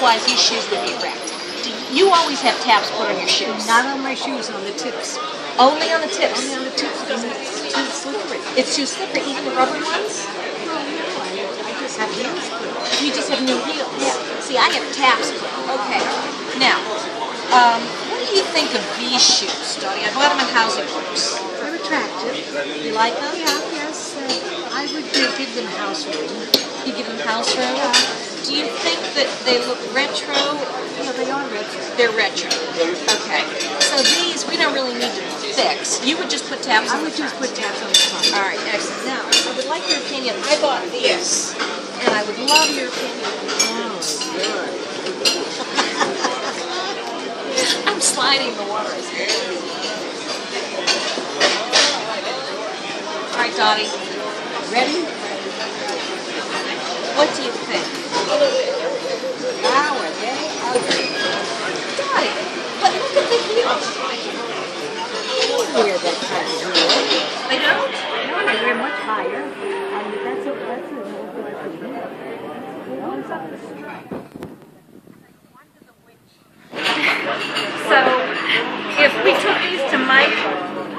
otherwise these shoes would be wrecked. You always have tabs put on your shoes. Not on my shoes, on the tips. Only on the tips? Only on the tips because it's too slippery. It's too slippery, even the rubber ones? I just have heels put on. You just have new heels? Yeah. See, I have tabs put on. Okay. Now, what do you think of these shoes, Dottie? I bought them at Housing Works. They're attractive. You like them? Yeah, yes. I would give them house room. You give them house room? Do you think that they look retro? Yeah, they are retro. They're retro. Okay. So these, we don't really need to fix. You would just put tabs on the front. I would just put tabs on the front. All right, excellent. Now, I would like your opinion. I bought these, and I would love your opinion. Oh, good. I'm sliding the waters here. All right, Dottie. Ready? What do you think? Wow, are they ugly? Dottie, but look at the heels. They don't wear that kind of heel. They don't? No, they wear much higher. And that's a more good heel. So, if we took these to Mike,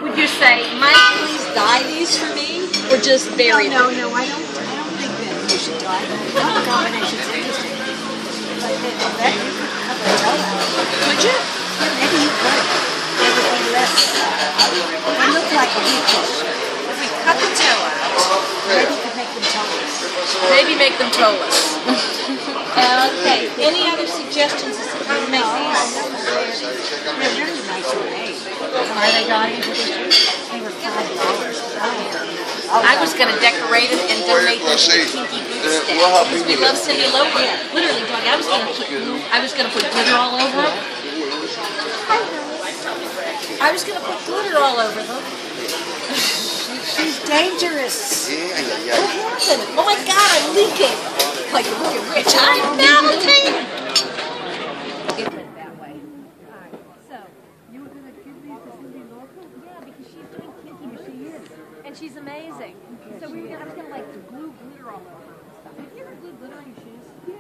would you say, Mike, please dye these for me? Or just bury them? No, I don't think that you should dye them. The combination's interesting. But that you could cut the toe out. Would you? Yeah, maybe you could. They would be less. They look like a heel push. If we cut the toe out, Maybe you could make them toeless. maybe make them toeless. Okay, any other suggestions as to how to make these? They're very nicely made. Are they, Dottie? They were $5. I was going to decorate it and donate them to the Kinky Boot Stash because we love Cindy Lauper. Literally, Dottie, I was going to put glitter all over them. I was going to put glitter all over them. She's dangerous. What happened? Oh my God, I'm leaking. Like, look at Rich. I'm melting. That way. Alright, so you were going to give these to Cindy Lauper? Yeah, because she's doing Kinky Boot. She is. And she's amazing. So I was going to like glue glitter all over her and stuff. Have you ever glued glitter on your shoes? Yeah.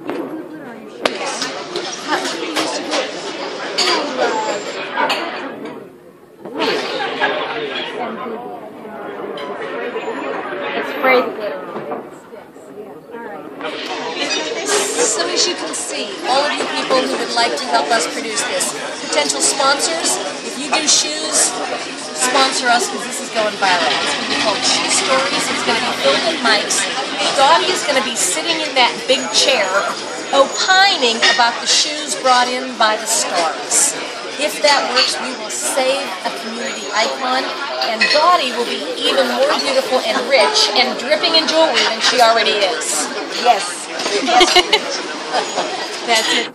You can glue glitter on your shoes. What do you used to do? Spray the glitter on it. So as you can see, all of you people who would like to help us produce this, potential sponsors, if you do shoes, sponsor us because this is going viral. It's going to be called Shoe Stories. It's going to be filmed at Mike's. Dottie is going to be sitting in that big chair opining about the shoes brought in by the stars. If that works, we will save a community icon, and Dottie will be even more beautiful and rich and dripping in jewelry than she already is. Yes. That's it.